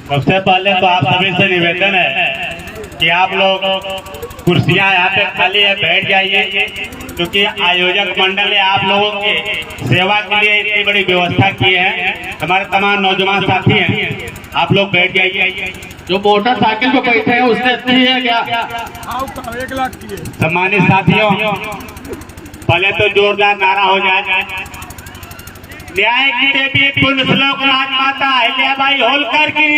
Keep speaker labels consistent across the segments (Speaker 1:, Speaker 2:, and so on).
Speaker 1: सबसे पहले तो आप सभी से निवेदन है कि आप लोग कुर्सियां यहाँ पे खाली है, बैठ जाइए, क्योंकि आयोजक मंडल ने आप लोगों के सेवा के लिए इतनी बड़ी व्यवस्था की है। हमारे तमाम नौजवान साथी हैं, आप लोग बैठ जाइए।
Speaker 2: जो मोटरसाइकिल पे बैठे हैं उससे अच्छी है क्या?
Speaker 3: 1 लाख की है।
Speaker 1: सम्मानित साथियों, पहले तो जोरदार नारा हो जाए। न्याय की देवी पूर्ण श्लोक राजमाता अहिल्याबाई होलकर की।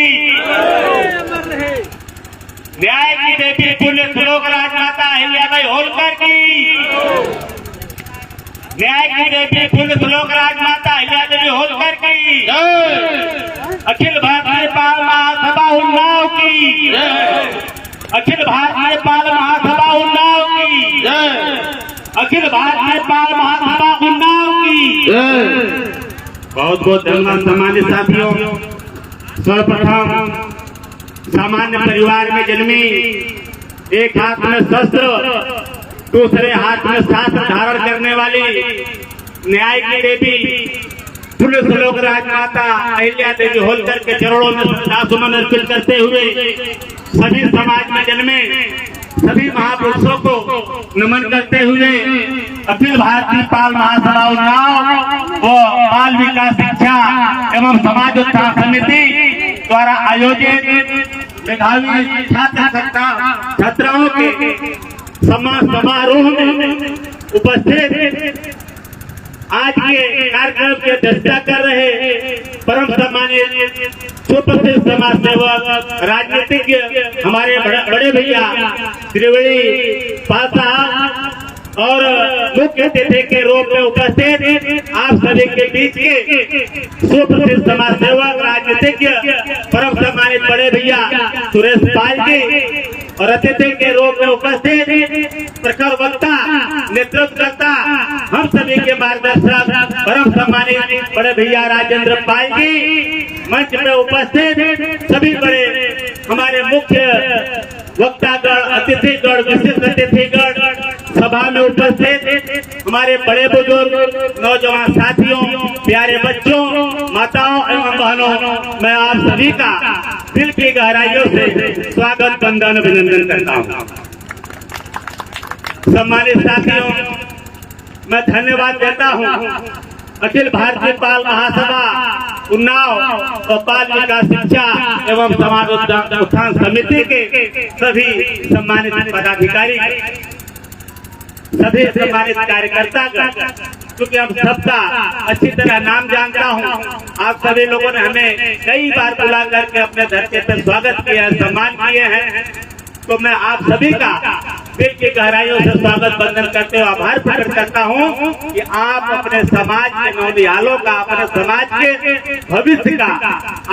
Speaker 1: न्याय की देवी पुण्य श्लोक राजमाता अहिल्याबाई होलकर की। न्याय की देवी पुण्य श्लोक राजमाता अहिल्यादेवी होलकर की। अखिल भारतीय पाल महासभा उन्नाव की। अखिल भारतीय पाल महासभा उन्नाव की। अखिल भारतीय पाल महासभा उन्नाव की। बहुत बहुत धन्यवाद। सम्मानित साथियों, सर्वप्रथम सामान्य परिवार में जन्मी, एक हाथ में शस्त्र दूसरे हाथ में शास्त्र धारण करने वाली न्याय की देवी पुण्य श्लोक राजमाता अहिल्यादेवी होलकर के चरणों में श्रद्धासुमन अर्पित करते हुए सभी समाज में जन्मे सभी महापुरुषों को नमन करते हुए अखिल भारतीय पाल महासभा उन्नाव व बाल विकास शिक्षा एवं समाज उत्थान समिति द्वारा आयोजित मेधावी छात्राओं के सम्मान समारोह में उपस्थित आज के कार्यक्रम की अध्यक्षता कर रहे परम सम्मानित सुप्रसिद्ध समाज सेवक राजनीतिज्ञ हमारे बड़े भैया त्रिवेणी पाल साहब और मुख्य अतिथि के रूप में उपस्थित आप सभी के बीच के सुप्रसिद्ध समाज सेवक राजनीतिज्ञ परम सम्मानित बड़े भैया सुरेश पाल जी और अतिथि के रूप में उपस्थित प्रखर वक्ता नेतृत्वकर्ता हम सभी के मार्गदर्शक परम सम्मानित बड़े भैया राजेंद्र पाल जी, मंच में उपस्थित सभी बड़े हमारे मुख्य वक्तागण अतिथिगण विशिष्ट अतिथिगण सभा में उपस्थित हमारे बड़े बुजुर्ग नौजवान साथियों प्यारे बच्चों माताओं एवं बहनों, मैं आप सभी का दिल की गहराइयों से स्वागत वंदन अभिनंदन करता हूँ। सम्मानित साथियों, मैं धन्यवाद देता हूँ अखिल भारतीय बाल महासभा उन्नाव और बाल विकास शिक्षा एवं समाज उत्थान समिति के सभी सम्मानित पदाधिकारी, सभी सम्मानित कार्यकर्ता, क्योंकि हम सबका अच्छी तरह नाम जानता हूँ। आप सभी लोगों ने हमें कई बार बुला करके अपने धरती पर स्वागत किया है, सम्मान किए हैं, तो मैं आप सभी का दिल की गहराइयों से स्वागत वंदन करते हुए आभार प्रकट करता हूँ कि आप अपने समाज के नौनिहालों का, अपने समाज के भविष्य का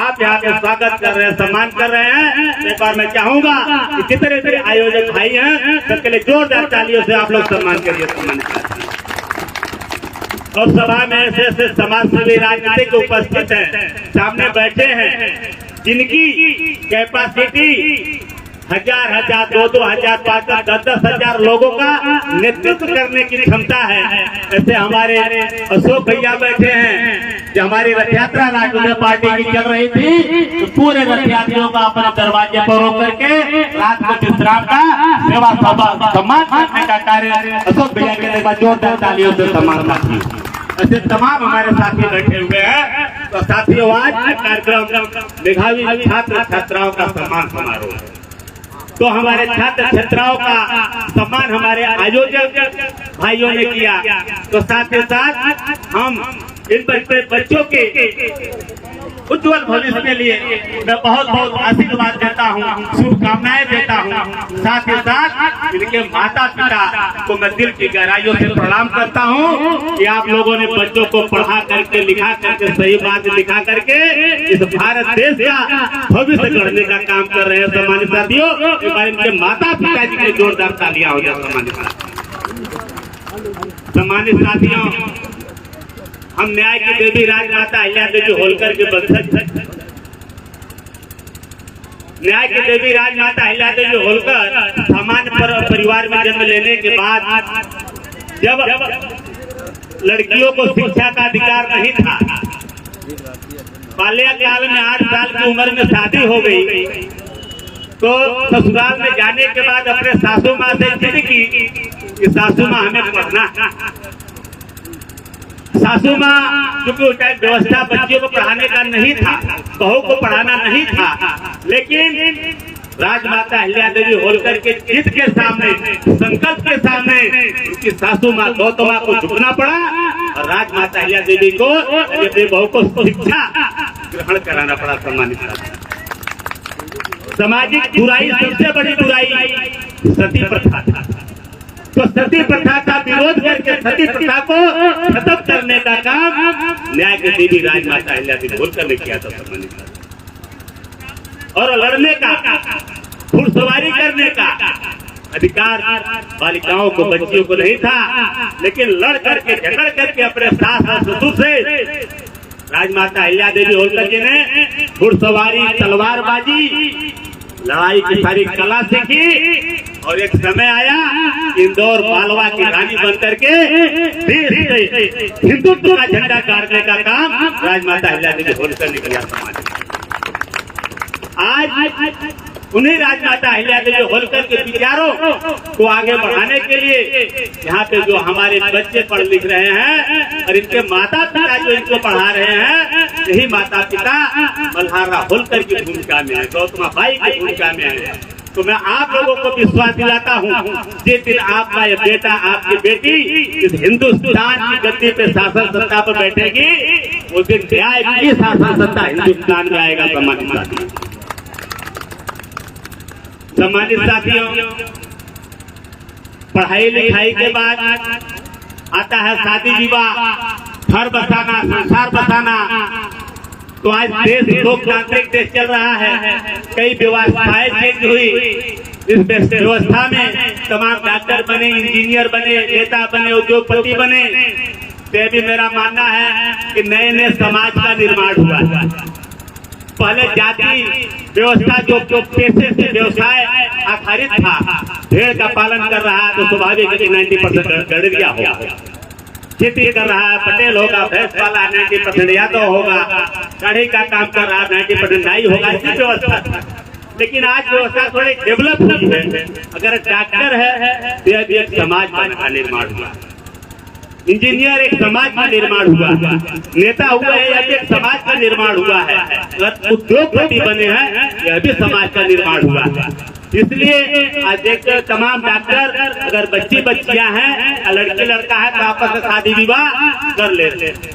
Speaker 1: आप यहाँ पे स्वागत कर रहे हैं, सम्मान कर रहे हैं। एक बार मैं चाहूंगा कि जितने भी आयोजक भाई हैं सबके लिए जोरदार तालियों से आप लोग सम्मान करिए। सम्मानित और सभा में ऐसे ऐसे समाज सेवी राजनीतिक उपस्थित हैं, सामने बैठे हैं, जिनकी कैपेसिटी 1000 2,000 5,000 10,000 लोगों का नेतृत्व करने की क्षमता है। ऐसे हमारे अशोक भैया बैठे हैं, जो हमारी रथ यात्रा राष्ट्रीय पार्टी की चल रही थी, तो पूरे रथ यात्रियों का अपने दरवाजे पर रोक करके रात को विश्राम का सेवा सम्मान करने का कार्य अशोक भैया के लिए जोरदार तालियों से सम्मान करती है। ऐसे तमाम हमारे साथी बैठे हुए हैं। तो साथियों, आज कार्यक्रम मेधावी छात्र छात्राओं का सम्मान समारोह है। तो हमारे छात्र छात्राओं का सम्मान हमारे आयोजक भाइयों ने किया, तो साथ ही साथ हम इन बच्चों के उज्जवल भविष्य के लिए मैं बहुत बहुत आशीर्वाद देता हूँ, शुभकामनाएं देता हूँ। साथ ही साथ इनके माता पिता को मैं दिल की गहराइयों से प्रणाम करता हूँ कि आप लोगों ने बच्चों को पढ़ा करके लिखा करके सही बात लिखा करके इस भारत देश का भविष्य गढ़ने का काम कर रहे हैं। सम्मानित साथियों, इनके माता पिता जी के जोरदार तालियां हो जाए। सम्मानित साथियों, हम न्याय की देवी राजमाता अहिल्यादेवी होलकर के वंशज, न्याय की देवी राजमाता अहिल्यादेवी होलकर सामान्य परिवार में जन्म लेने के बाद जब लड़कियों को शिक्षा का अधिकार नहीं था, बाल्यकाल में 8 साल की उम्र में शादी हो गई, तो ससुराल में जाने के बाद अपने सासू माँ से जिद की कि सासू माँ हमें पढ़ना। सासू माँ क्योंकि उस टाइम व्यवस्था बच्चियों को पढ़ाने का नहीं था, बहू को पढ़ाना नहीं था, लेकिन राजमाता अहिल्या देवी होलकर के जिद के सामने, संकल्प के सामने उनकी सासू माँ गौतमा को झुकना पड़ा और राजमाता अहिल्या देवी को अपनी बहू को शिक्षा ग्रहण कराना पड़ा। सम्मानित सामाजिक बुराई, सबसे बड़ी बुराई सती प्रथा था, तो सती प्रथा का विरोध करके सती प्रथा को खत्म करने का काम न्याय की देवी राजमाता अहिल्या देवी होलकर ने किया था। सम्मानित और लड़ने का, घुड़सवारी करने का अधिकार बालिकाओं को, बच्चियों को नहीं था, लेकिन लड़ करके, झगड़ करके अपने सास और ससुर से राजमाता अहिल्या देवी होलकर जी ने घुड़सवारी, तलवारबाजी, लड़ाई की सारी कला सीखी और एक समय आया इंदौर मालवा की रानी बनकर के देश से हिंदुत्व का झंडा गाड़ने का काम राजमाता अहिल्या देवी होलकर ने किया। समाज आज उन्हीं राजमाता अहिल्या देवी होलकर के विचारों को आगे बढ़ाने के लिए यहाँ पे जो हमारे बच्चे पढ़ लिख रहे हैं और इनके माता पिता जो इनको पढ़ा रहे हैं, यही माता पिता मल्हारा होलकर की भूमिका में है, गौतमा बाई की भूमिका में है। तो मैं आप लोगों को विश्वास दिलाता हूँ, जिस दिन आपका ये बेटा, आपकी बेटी इस हिंदुस्तान की गद्दी पे शासन सत्ता पर बैठेगी, उस दिन न्याय की शासन सत्ता हिंदुस्तान में आएगा। सम्मानित साथियों, पढ़ाई लिखाई के बाद आता है शादी विवाह, घर बसाना, संसार बसाना। तो आज देश लोकतांत्रिक देश चल रहा है, कई व्यवस्थाएं चेंज हुई। इस व्यवस्था में तमाम डॉक्टर बने, इंजीनियर बने, नेता बने, उद्योगपति बने। तो भी मेरा मानना है कि नए नए समाज का निर्माण हुआ। पहले जाति व्यवस्था जो पेशे से व्यवसाय आधारित था, भेड़ का पालन कर रहा है तो स्वाभाविक है कि 90% गड़रिया होगा, खेती कर रहा है पटेल होगा, भैंस वाला 90% यादव होगा, कढ़ी का काम कर रहा है 90% नाई होगा, ऐसी व्यवस्था। लेकिन आज व्यवस्था थोड़ी डेवलप हुई है। अगर डॉक्टर है तो यह भी एक समाज का निर्माण हुआ, इंजीनियर एक समाज का निर्माण हुआ, नेता हुआ है यह भी एक समाज का निर्माण हुआ है, अगर उद्योगपति बने हैं यह भी समाज का निर्माण हुआ। इसलिए आज देखते तमाम डॉक्टर अगर बच्ची बच्चियां हैं, लड़के लड़का है तो आपस में शादी विवाह कर लेते हैं।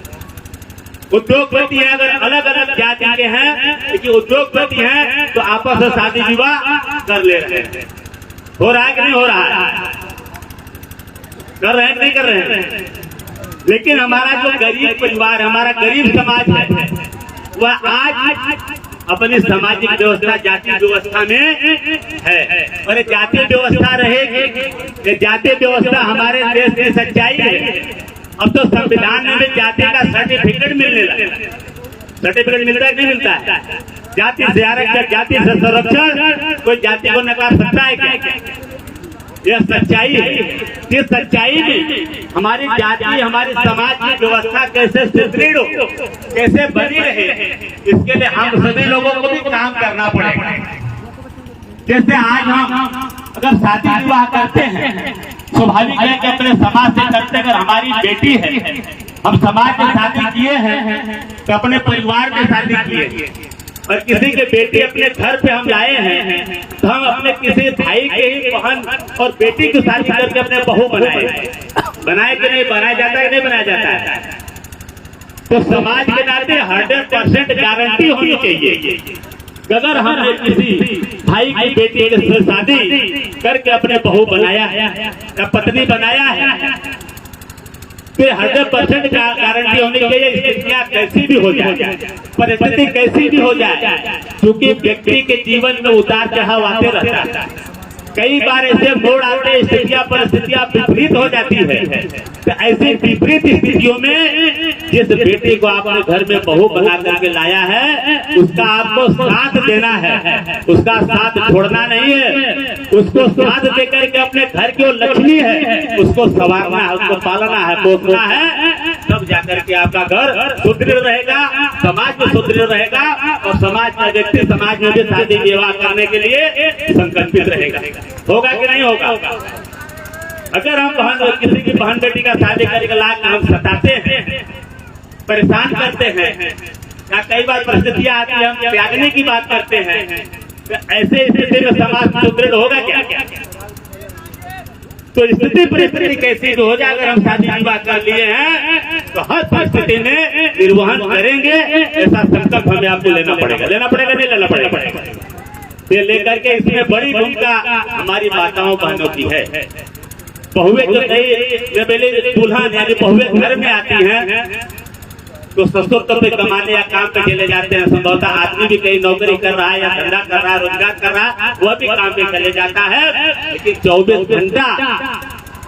Speaker 1: उद्योगपति है अगर अलग अलग जाति के हैं, लेकिन उद्योगपति हैं तो आपस में शादी विवाह कर ले रहे हैं। हो रहा है कि नहीं हो रहा है? कर रहे हैं कि नहीं कर रहे हैं? लेकिन हमारा जो गरीब परिवार, हमारा गरीब समाज है, वह आज अपनी सामाजिक व्यवस्था, जाति व्यवस्था में है। और ये जाति व्यवस्था रहेगी, ये जाति व्यवस्था हमारे देश की सच्चाई है। अब तो संविधान में जाति का सर्टिफिकेट मिलने लगा। सर्टिफिकेट मिलता है कि नहीं मिलता है? जाति से आरक्षण, जाति से संरक्षण, कोई जाति को नकार सकता है क्या? यह सच्चाई है। इस सच्चाई में हमारी जाति, हमारे समाज की व्यवस्था कैसे सुदृढ़ हो, कैसे बनी रहे, इसके लिए हम सभी लोगों को भी काम करना पड़ेगा। जैसे आज हम अगर शादी विवाह करते हैं, स्वाभाविक है कि अपने समाज से करते। अगर हमारी बेटी है, हम समाज में शादी किए हैं तो अपने परिवार में शादी किए, और किसी के बेटी अपने घर पे हम लाए हैं तो हम अपने किसी भाई के ही बहन और बेटी की शादी करके अपने बहू बनाए कि नहीं बनाया जाता है? नहीं बनाया जाता है। तो समाज के नाते 100% गारंटी होनी चाहिए। अगर हमने किसी भाई की बेटी के शादी करके अपने बहू बनाया है या पत्नी बनाया है, तो 100% गारंटी होनी चाहिए। स्थितियाँ कैसी भी हो जाए, परिस्थिति कैसी भी हो जाए, क्योंकि व्यक्ति के जीवन में उतार चढ़ाव आते रहता है। कई बार ऐसे मोड़ आते, स्थितियाँ परिस्थितियाँ विपरीत हो जाती है। तो ऐसी विपरीत स्थितियों में जिस बेटी को आपने घर में बहू बना करके लाया है, उसका आपको साथ देना है, उसका साथ छोड़ना नहीं है। उसको साथ देकर के अपने घर की वो लक्ष्मी है, उसको संवारना है, उसको पालना है, पोसना है। तब जाकर के आपका घर सुदृढ़ रहेगा, समाज में सुदृढ़ रहेगा और समाज का व्यक्ति समाज में भी शादी विवाह करने के लिए संकल्पित रहेगा। होगा कि नहीं होगा? अगर हम किसी की बहन बेटी का शादी करके लाकर हम सताते हैं, परेशान करते हैं, या कई बार परिस्थितियां आती है हम त्यागने की बात करते हैं, तो ऐसे स्थिति में समाज सुदृढ़ होगा क्या? तो स्थिति परिस्थिति कैसी हो जाए, अगर हम शादी विवाह कर लिए हैं तो हर परिस्थिति में निर्वहन करेंगे, ऐसा संकल्प हमें आपको लेना पड़ेगा नहीं लेना पड़ेगा। ये लेकर के इसमें बड़ी भूमिका हमारी माताओं बहनों की है। बहुए जो कई दुल्हन यानी बहुए घर में आती हैं तो ससुर तो पे कमाने या काम पे चले जाते हैं। संभवतः आदमी भी कहीं नौकरी कर रहा है या धंधा कर रहा है, रोजगार कर रहा है, वह भी काम पे चले जाता है, लेकिन 24 घंटा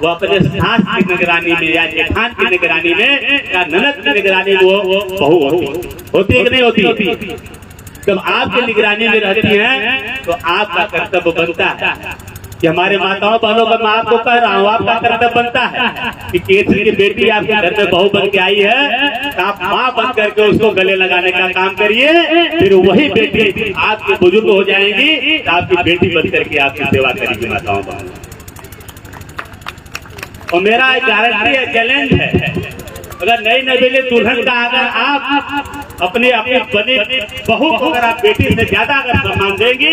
Speaker 1: वो अपने सास की निगरानी में या जेठान की निगरानी में या ननद की निगरानी में वो बहू होती है कि नहीं होती? जब आपकी निगरानी में रहती है तो आपका कर्तव्य बनता है कि हमारे माताओं बहनों का मैं आपको कह रहा हूँ, आपका कर्तव्य बनता है कि केसरी की बेटी आपके घर में बहू बन के आई है तो आप माँ बन करके उसको गले लगाने का काम करिए। फिर वही बेटी आपके बुजुर्ग हो जाएंगी तो आपकी बेटी बन करके आपकी सेवा करेगी माताओं बहनों। और मेरा एक गारंटी है, चैलेंज है, अगर नई नवेली दुल्हन का अगर आप अपनी बनी बहू को अगर आप बेटी से ज्यादा अगर सम्मान देंगी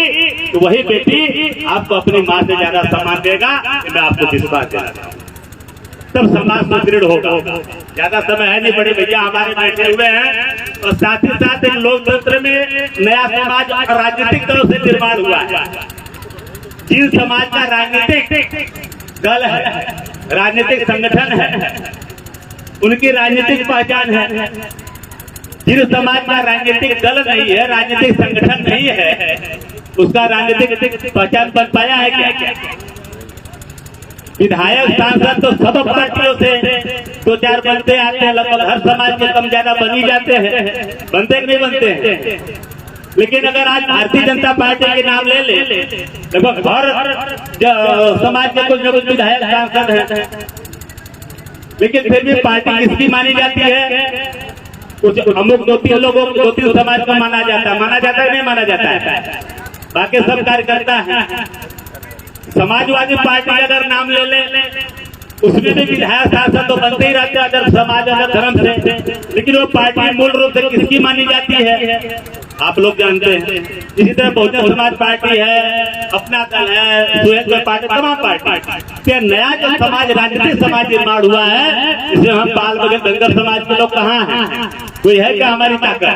Speaker 1: तो वही बेटी आपको अपनी माँ से ज्यादा सम्मान देगा। मैं आपको विश्वास देता हूँ, तब समाज सुदृढ़ होगा। ज्यादा समय है नहीं, बड़े भैया हमारे बैठे हुए हैं और साथ ही साथ लोकतंत्र में नया समाज और राजनीतिक दलों से निर्माण हुआ है। जिन समाज का राजनीतिक दल है, राजनीतिक संगठन है, उनकी राजनीतिक पहचान है। जिन समाज का राजनीतिक दल नहीं है, राजनीतिक संगठन नहीं है, उसका राजनीतिक पहचान बन पाया है क्या? विधायक सांसद तो सब पार्टियों से 2-4 बनते आते हैं, लगभग हर समाज के कम ज्यादा बन ही जाते हैं, बनते कि नहीं बनते हैं? लेकिन अगर आज भारतीय जनता पार्टी के नाम ले लगभग हर समाज के कुछ न कुछ विधायक सांसद हैं, लेकिन फिर भी पार्टी किसकी मानी जाती है? कुछ अमुक 2-3 लोगों 2-3 समाज को माना जाता है नहीं माना जाता है, बाकी सब कार्यकर्ता है। समाजवादी पार्टी अगर नाम ले उसमें भी विधायक सांसद तो बनते ही रहते हैं अगर समाज अगर धर्म से, लेकिन वो पार्टी मूल रूप से किसकी मानी जाती है आप लोग जानते हैं। इसी तरह बहुजन समाज पार्टी है, अपना दल है, सुहेल पार्टी, तमाम पार्टी। नया जो समाज राजनीतिक समाज निर्माण हुआ है, जिसे हम बाल बगल दंगल समाज के लोग कहाँ हैं? कोई है क्या हमारी ताकत?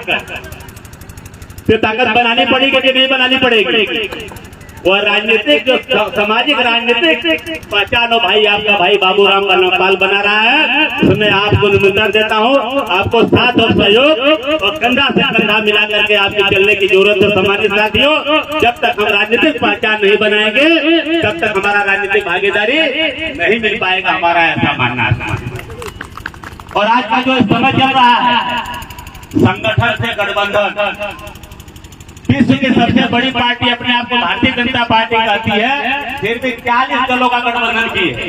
Speaker 1: फिर ताकत बनानी पड़ेगी कि नहीं बनानी पड़ेगी? वह राजनीतिक जो सामाजिक राजनीतिक पहचान हो भाई, आपका भाई बाबूराम पाल बना रहा है, उसमें आपको निमंत्रण देता हूँ। आपको साथ और सहयोग और कंधा से कंधा मिला करके आपकी चलने की जरूरत है सम्मानित साथियों। जब तक हम राजनीतिक पहचान नहीं बनाएंगे तब तक हमारा राजनीतिक भागीदारी नहीं मिल पाएगा, हमारा ऐसा मानना है। और आज का जो समय चल रहा है संगठन से गठबंधन, विश्व की सबसे बड़ी पार्टी अपने आप को भारतीय जनता पार्टी कहती है, फिर भी 40 दलों का गठबंधन की है।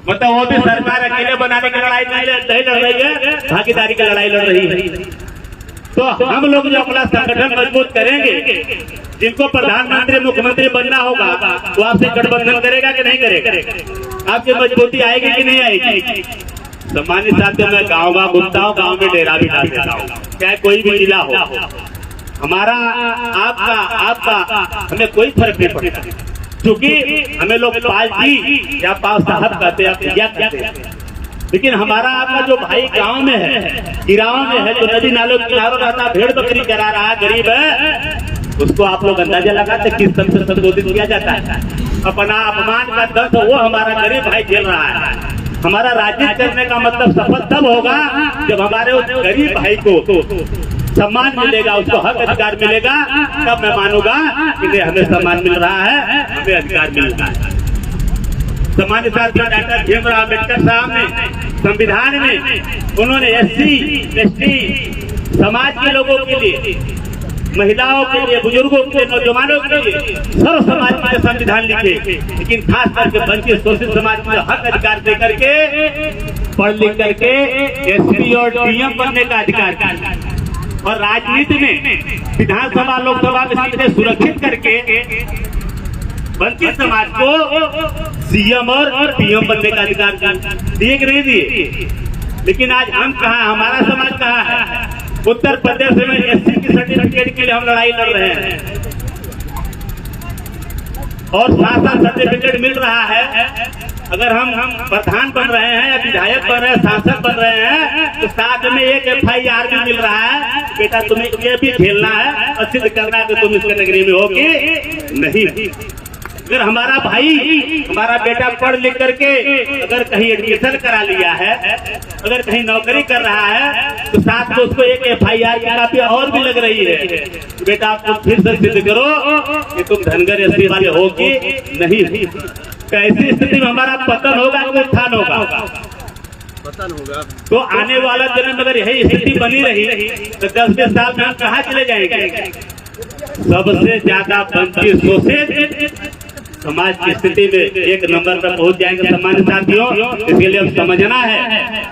Speaker 1: मतलब वो भी सरकार अकेले बनाने की लड़ाई नहीं लड़ रही है, भागीदारी की लड़ाई लड़ रही है। तो हम लोग जो अपना संगठन मजबूत करेंगे, जिनको प्रधानमंत्री मुख्यमंत्री बनना होगा वो आपसे गठबंधन करेगा कि नहीं करेगा? आपकी मजबूती आएगी कि नहीं आएगी? सम्मानित साथियों, मैं गाँव घूमता हूँ, गाँव में डेरा भी डाल देता हूँ, चाहे कोई भी जिला हो। हमारा आपका हमें कोई फर्क नहीं पड़ता, क्योंकि हमें लोग पालजी या पाल साहब कहते हैं, लेकिन हमारा आपका जो भाई गांव में है, गिराव में है, जो नदी नालों के किनारों रहता, भेड़ बकरी चरा रहा है, गरीब है, उसको आप लोग अंदाजा लगाते किस तरह से संबोधित किया जाता है। अपना अपमान का दर्द वो हमारा गरीब भाई झेल रहा है। हमारा राजनीति करने का मतलब सफल तब होगा जब हमारे उस गरीब भाई को सम्मान मिलेगा, उसको हक अधिकार मिलेगा, तब मैं मानूंगा कि हमें सम्मान मिल रहा है, हमें अधिकार मिल रहा है। सम्मानित साथियों, डॉक्टर भीमराव अम्बेडकर साहब ने संविधान में उन्होंने SC ST समाज के लोगों के लिए महिलाओं के लिए, बुजुर्गों के लिए, नौजवानों के लिए सर्व समाज के संविधान लिखे, लेकिन खास करके वंचित शोषित समाज को हक अधिकार दे करके पढ़ लिख करके एसपी और डीएम बनने का अधिकार, और राजनीति में विधानसभा लोकसभा में सीटें सुरक्षित करके वंचित समाज को सीएम और पीएम बनने का अधिकार दिए कि नहीं दिए। लेकिन आज हम कहाँ, हमारा समाज कहाँ है? उत्तर प्रदेश में एससी की सर्टिफिकेट के लिए हम लड़ाई लड़ रहे हैं और साथ सर्टिफिकेट मिल रहा है। अगर हम प्रधान बन रहे हैं या विधायक बन रहे हैं, सांसद बन रहे हैं, तो साथ में एक FIR भी मिल रहा है, बेटा तुम्हें ये भी झेलना है और सिद्ध करना है कि तुम इस कैटेगरी में हो कि नहीं। अगर हमारा भाई, हमारा बेटा पढ़ लिख करके अगर कहीं एडमिशन करा लिया है, अगर कहीं नौकरी कर रहा है, तो साथ में उसको एक FIR की कापी और भी लग रही है, बेटा आप तुम फिर से सिद्ध करो कि तुम धनगर एससी वाले हो कि नहीं। कैसी स्थिति में हमारा पतन होगा कि उत्थान होगा?
Speaker 3: पतन होगा।
Speaker 1: तो आने वाला जन्म अगर यही स्थिति बनी रही तो 10-20 साल में हम कहाँ चले जाएंगे? सबसे ज्यादा वंचित शोषित समाज की स्थिति में एक नंबर पर पहुंच जाएंगे सम्मानित साथियों। इसके लिए अब समझना है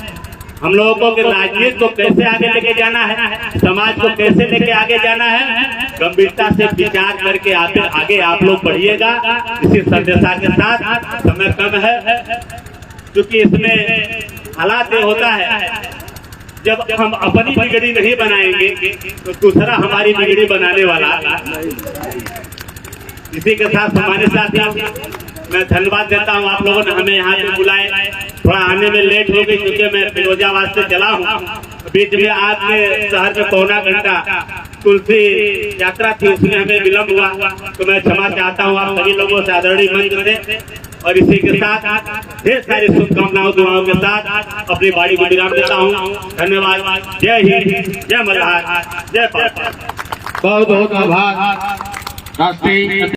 Speaker 1: हम लोगों को कि राजनीति को कैसे आगे लेके जाना है, समाज को कैसे लेके आगे जाना है। गंभीरता से विचार करके आगे आप लोग बढ़िएगा। इसी संदेशा के साथ, समय कम है क्योंकि इसमें हालात ये होता है जब हम अपनी बिगड़ी नहीं बनाएंगे तो दूसरा हमारी बिगड़ी बनाने वाला। इसी के साथ हमारे साथ मैं धन्यवाद देता हूँ। आप लोगों ने हमें यहाँ पे बुलाए, थोड़ा आने में लेट हो गई क्योंकि मैं फिरोजाबाद से चला हूँ। बीच में आपके शहर में पौना घंटा तुलसी यात्रा थी, उसमें हमें विलम्ब हुआ, तो मैं क्षमा चाहता हूँ आप सभी लोगों से आदरणीय मंच से। और इसी के साथ ढेर सारी शुभकामनाओं दुआओं के साथ अपनी बाड़ी को विराम देता हूँ। धन्यवाद। जय हिंद, जय मल्हार, जय पाल।
Speaker 2: बहुत बहुत आभार राष्ट्रीय